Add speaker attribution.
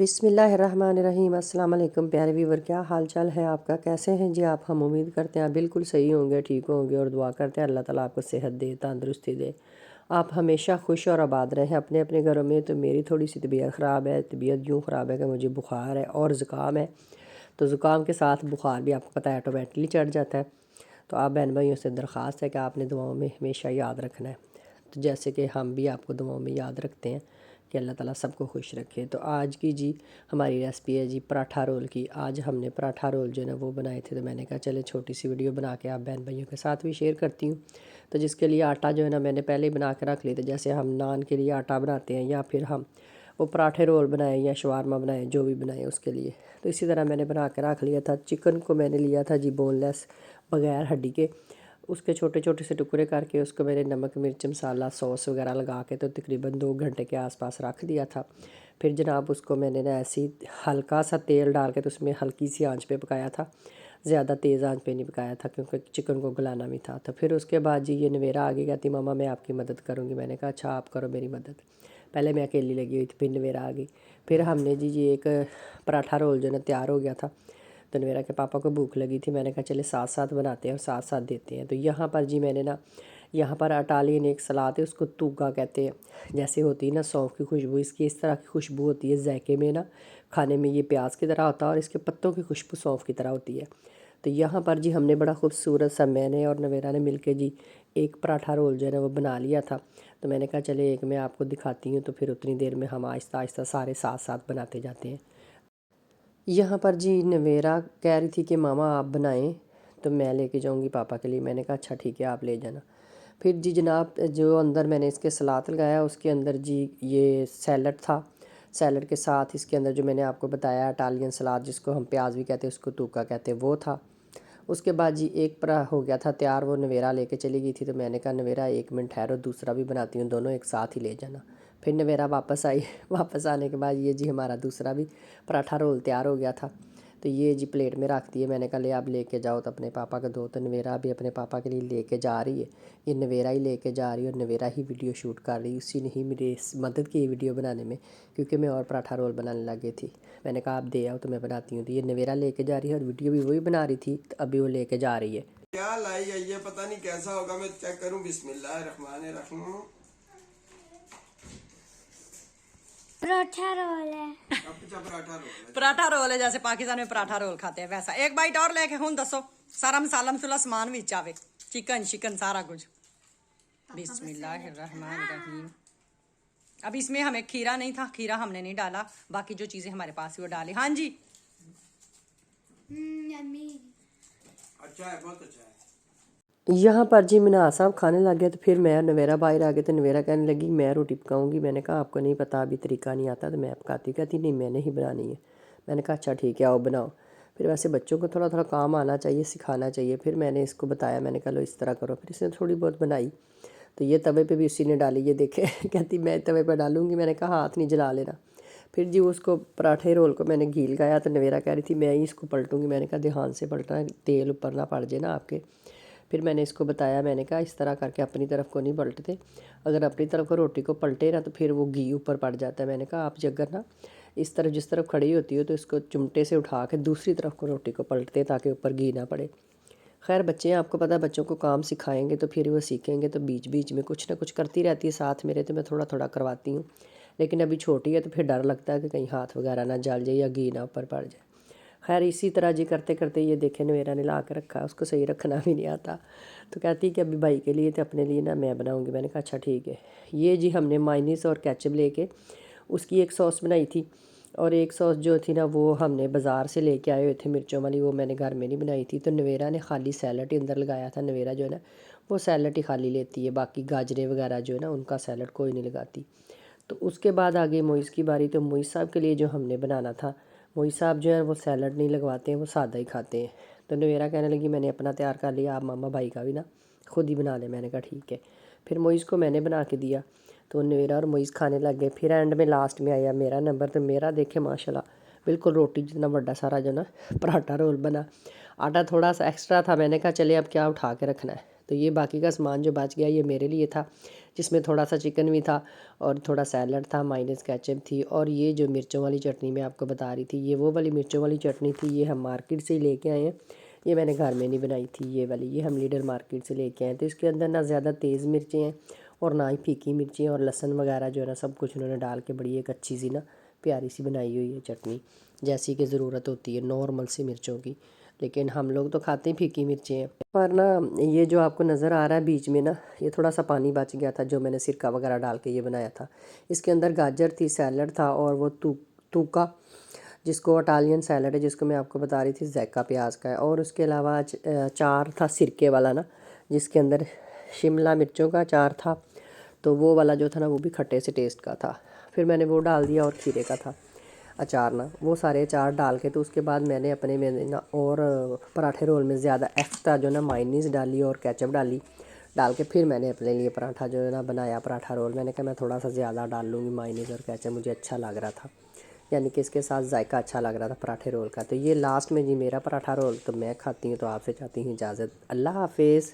Speaker 1: بسم اللہ الرحمن الرحیم۔ السلام علیکم پیارے ویور، کیا حال چال ہے آپ کا؟ کیسے ہیں جی آپ؟ ہم امید کرتے ہیں بالکل صحیح ہوں گے، ٹھیک ہوں گے، اور دعا کرتے ہیں اللہ تعالیٰ آپ کو صحت دے، تندرستی دے، آپ ہمیشہ خوش اور آباد رہیں اپنے اپنے گھروں میں۔ تو میری تھوڑی سی طبیعت خراب ہے، طبیعت یوں خراب ہے کہ مجھے بخار ہے اور زکام ہے۔ تو زکام کے ساتھ بخار بھی آپ کو پتہ ہے آٹومیٹکلی چڑھ جاتا ہے۔ تو آپ بہن بھائیوں سے درخواست ہے کہ آپ نے دعاؤں میں ہمیشہ یاد رکھنا ہے، تو جیسے کہ ہم بھی آپ کو دعاؤں میں یاد رکھتے ہیں کہ اللہ تعالیٰ سب کو خوش رکھے۔ تو آج کی جی ہماری ریسپی ہے جی پراٹھا رول کی۔ آج ہم نے پراٹھا رول جو ہے نا وہ بنائے تھے، تو میں نے کہا چلے چھوٹی سی ویڈیو بنا کے آپ بہن بھائیوں کے ساتھ بھی شیئر کرتی ہوں۔ تو جس کے لیے آٹا جو ہے نا میں نے پہلے ہی بنا کے رکھ لی تھا، جیسے ہم نان کے لیے آٹا بناتے ہیں یا پھر ہم وہ پراٹھے رول بنائیں یا شوارما بنائیں، جو بھی بنائیں اس کے لیے، تو اسی طرح میں نے بنا کے رکھ لیا تھا۔ چکن کو میں نے لیا تھا جی بون لیس، بغیر ہڈی کے، اس کے چھوٹے چھوٹے سے ٹکڑے کر کے اس کو میں نے نمک مرچ مسالہ سوس وغیرہ لگا کے تو تقریباً 2 گھنٹے کے آس پاس رکھ دیا تھا۔ پھر جناب اس کو میں نے نا ایسی ہلکا سا تیل ڈال کے تو اس میں ہلکی سی آنچ پہ پکایا تھا، زیادہ تیز آنچ پہ نہیں پکایا تھا کیونکہ چکن کو گلانا بھی تھا۔ تو پھر اس کے بعد جی یہ نویرا آگے کہتی ماما میں آپ کی مدد کروں گی۔ میں نے کہا اچھا آپ کرو میری مدد، پہلے میں اکیلی لگی ہوئی تھی، پھر نویرا آ گئی۔ پھر ہم نے جی یہ ایک پراٹھا رول جو ہے نا تیار ہو گیا تھا، تو نویرا کے پاپا کو بھوک لگی تھی، میں نے کہا چلے ساتھ ساتھ بناتے ہیں اور ساتھ ساتھ دیتے ہیں۔ تو یہاں پر جی میں نے نا یہاں پر اٹالین ایک سلاد ہے، اس کو توگا کہتے ہیں، جیسے ہوتی ہے نا سونف کی خوشبو، اس کی اس طرح کی خوشبو ہوتی ہے ذائقے میں نا، کھانے میں یہ پیاز کی طرح ہوتا ہے اور اس کے پتوں کی خوشبو سونف کی طرح ہوتی ہے۔ تو یہاں پر جی ہم نے بڑا خوبصورت سا میں نے اور نویرا نے مل کے جی ایک پراٹھا رول جو ہے نا وہ بنا لیا تھا۔ تو میں نے کہا چلے ایک میں آپ کو دکھاتی ہوں، تو پھر اتنی دیر میں ہم آہستہ آہستہ سارے ساتھ ساتھ بناتے جاتے ہیں۔ یہاں پر جی نویرا کہہ رہی تھی کہ ماما آپ بنائیں تو میں لے کے جاؤں گی پاپا کے لیے۔ میں نے کہا اچھا ٹھیک ہے آپ لے جانا۔ پھر جی جناب جو اندر میں نے اس کے سلاد لگایا، اس کے اندر جی یہ سیلڈ تھا، سیلڈ کے ساتھ اس کے اندر جو میں نے آپ کو بتایا اٹالین سلاد جس کو ہم پیاز بھی کہتے ہیں، اس کو توکا کہتے ہیں، وہ تھا۔ اس کے بعد جی ایک پرا ہو گیا تھا تیار، وہ نویرا لے کے چلی گئی تھی، تو میں نے کہا نویرا 1 منٹ ٹھہرو دوسرا بھی بناتی ہوں، دونوں ایک ساتھ ہی لے جانا۔ پھر نویرا واپس آئی، واپس آنے کے بعد یہ جی ہمارا دوسرا بھی پراٹھا رول تیار ہو گیا تھا۔ تو یہ جی پلیٹ میں رکھ دیے، میں نے کہا لے آپ لے کے جاؤ تو اپنے پاپا کو دو۔ تو نویرا بھی اپنے پاپا کے لیے لے کے جا رہی ہے، یہ نویرا ہی لے کے جا رہی ہے اور نویرا ہی ویڈیو شوٹ کر رہی ہے، اسی نے ہی میری مدد کی ویڈیو بنانے میں، کیونکہ میں اور پراٹھا رول بنانے لگ گئی تھی۔ میں نے کہا آپ دے آؤ تو میں بناتی ہوں۔ تو یہ نویرا لے کے جا رہی ہے اور ویڈیو بھی وہی بنا رہی تھی، تو ابھی وہ لے کے جا رہی ہے۔
Speaker 2: کیا لائی ہے یہ پتہ نہیں کیسا ہوگا، میں چیک کروں۔ بسم اللہ الرحمن الرحیم۔
Speaker 3: پراٹھا رول ہے،
Speaker 2: اچھا پراٹھا رول ہے،
Speaker 4: پراٹھا رول ہے جیسے پاکستان میں پراٹھا رول کھاتے ہیں ویسا۔ ایک بائٹ اور لے کے ہوں دسو، سارا مسالہ مسولہ سامان بھی چاہے، چکن شکن سارا کچھ۔ بسم اللہ الرحمن الرحیم۔ اب اس میں ہمیں کھیرا نہیں تھا، کھیرا ہم نے نہیں ڈالا، باقی جو چیزیں ہمارے پاس وہ ڈالی۔ ہاں جی
Speaker 3: یمی
Speaker 2: اچھا ہے، بہت اچھا ہے۔
Speaker 1: یہاں پر جی مناز صاحب کھانے لگ گیا، تو پھر میں نویرا باہر آ گئے، تو نویرا کہنے لگی میں روٹی پکاؤں گی۔ میں نے کہا آپ کو نہیں پتہ ابھی طریقہ نہیں آتا تو میں پکاتی، کہتی نہیں میں نے ہی بنانی ہے۔ میں نے کہا اچھا ٹھیک ہے آؤ بناؤ۔ پھر ویسے بچوں کو تھوڑا تھوڑا کام آنا چاہیے، سکھانا چاہیے۔ پھر میں نے اس کو بتایا، میں نے کہا لو اس طرح کرو، پھر اس نے تھوڑی بہت بنائی۔ تو یہ توے پہ بھی اسی نے ڈالی، یہ دیکھے کہتی میں توے پہ ڈالوں گی۔ میں نے کہا ہاتھ نہیں جلا لینا۔ پھر جی اس کو پراٹھے رول کو میں نے گھی لگایا، تو نویرا کہہ رہی تھی میں ہی اس کو پلٹوں گی۔ میں نے کہا دھیان سے پلٹنا، تیل اوپر نہ پڑ جائے نا آپ کے۔ پھر میں نے اس کو بتایا، میں نے کہا اس طرح کر کے اپنی طرف کو نہیں پلٹتے، اگر اپنی طرف کو روٹی کو پلٹے نا تو پھر وہ گھی اوپر پڑ جاتا ہے۔ میں نے کہا آپ اگر نا اس طرف جس طرف کھڑی ہوتی ہو تو اس کو چمٹے سے اٹھا کے دوسری طرف کو روٹی کو پلٹتے تاکہ اوپر گھی نہ پڑے۔ خیر بچے ہیں، آپ کو پتہ بچوں کو کام سکھائیں گے تو پھر وہ سیکھیں گے، تو بیچ بیچ میں کچھ نہ کچھ کرتی رہتی ہے ساتھ میرے، تو میں تھوڑا تھوڑا کرواتی ہوں، لیکن ابھی چھوٹی ہے تو پھر ڈر لگتا ہے کہ کہیں ہاتھ وغیرہ نہ جل جائے یا گھی نہ اوپر پڑ جائے۔ خیر اسی طرح جی کرتے کرتے یہ دیکھیں نویرا نے لا کے رکھا، اس کو صحیح رکھنا بھی نہیں آتا، تو کہتی کہ ابھی بھائی کے لیے تو اپنے لیے نا میں بناؤں گی۔ میں نے کہا اچھا ٹھیک ہے۔ یہ جی ہم نے مائنیز اور کیچپ لے کے اس کی ایک سوس بنائی تھی، اور ایک سوس جو تھی نا وہ ہم نے بازار سے لے کے آئے ہوئے تھے مرچوں والی، وہ میں نے گھر میں نہیں بنائی تھی۔ تو نویرا نے خالی سیلڈ ہی اندر لگایا تھا، نویرا جو ہے نا وہ سیلڈ ہی خالی لیتی ہے، باقی گاجریں وغیرہ جو ہے نا ان کا سیلڈ کوئی نہیں لگاتی۔ تو اس کے بعد آگے موئز کی باری، تو موئز صاحب کے لیے جو ہم نے بنانا تھا، موئز صاحب جو ہے وہ سیلڈ نہیں لگواتے ہیں، وہ سادہ ہی کھاتے ہیں۔ تو نویرا کہنے لگی میں نے اپنا تیار کر لیا، آپ ماما بھائی کا بھی نا خود ہی بنا لیں۔ میں نے کہا ٹھیک ہے۔ پھر موئز کو میں نے بنا کے دیا، تو نویرا اور موئز کھانے لگ گئے۔ پھر اینڈ میں لاسٹ میں آیا میرا نمبر، تو میرا دیکھے ماشاءاللہ بالکل روٹی جتنا بڑا سارا جو نا پراٹھا رول بنا۔ آٹا تھوڑا سا ایکسٹرا تھا، میں نے کہا چلے اب کیا اٹھا کے رکھنا ہے، تو یہ باقی کا سامان جو بچ گیا یہ میرے لیے تھا، جس میں تھوڑا سا چکن بھی تھا اور تھوڑا سیلڈ تھا، مائنیز کیچپ تھی، اور یہ جو مرچوں والی چٹنی میں آپ کو بتا رہی تھی یہ وہ والی مرچوں والی چٹنی تھی، یہ ہم مارکیٹ سے ہی لے کے آئے ہیں، یہ میں نے گھر میں نہیں بنائی تھی، یہ والی یہ ہم لیڈر مارکیٹ سے لے کے آئے. تو اس کے اندر نہ زیادہ تیز مرچیں ہیں اور نہ ہی پھیکی مرچیں، اور لہسن وغیرہ جو ہے نا سب کچھ انہوں نے ڈال کے بڑی ایک اچھی سی نا پیاری سی بنائی ہوئی ہے چٹنی، جیسی کہ ضرورت ہوتی ہے نارمل سی مرچوں کی. لیکن ہم لوگ تو کھاتے ہیں پھیکی مرچیں ہیں. پر نا یہ جو آپ کو نظر آ رہا ہے بیچ میں نا یہ تھوڑا سا پانی بچ گیا تھا جو میں نے سرکہ وغیرہ ڈال کے یہ بنایا تھا. اس کے اندر گاجر تھی، سیلڈ تھا، اور وہ توکا جس کو اٹالین سیلڈ ہے، جس کو میں آپ کو بتا رہی تھی ذائقہ پیاز کا ہے، اور اس کے علاوہ چار تھا سرکے والا نا، جس کے اندر شملہ مرچوں کا چار تھا، تو وہ والا جو تھا نا وہ بھی کھٹے سے ٹیسٹ کا تھا. پھر میں نے وہ ڈال دیا، اور کھیرے کا تھا اچار نا، وہ سارے اچار ڈال کے تو اس کے بعد میں نے اپنے میں نا اور پراٹھے رول میں زیادہ ایکسٹرا جو نا مائنیز ڈالی اور کیچپ ڈال کے پھر میں نے اپنے لیے پراٹھا جو ہے نا بنایا پراٹھا رول. میں نے کہا میں تھوڑا سا زیادہ ڈال لوں گی مائنیز اور کیچپ، مجھے اچھا لگ رہا تھا، یعنی کہ اس کے ساتھ ذائقہ اچھا لگ رہا تھا پراٹھے رول کا. تو یہ لاسٹ میں جی میرا پراٹھا رول، تو میں کھاتی ہوں، تو آپ سے چاہتی ہوں اجازت. اللہ حافظ.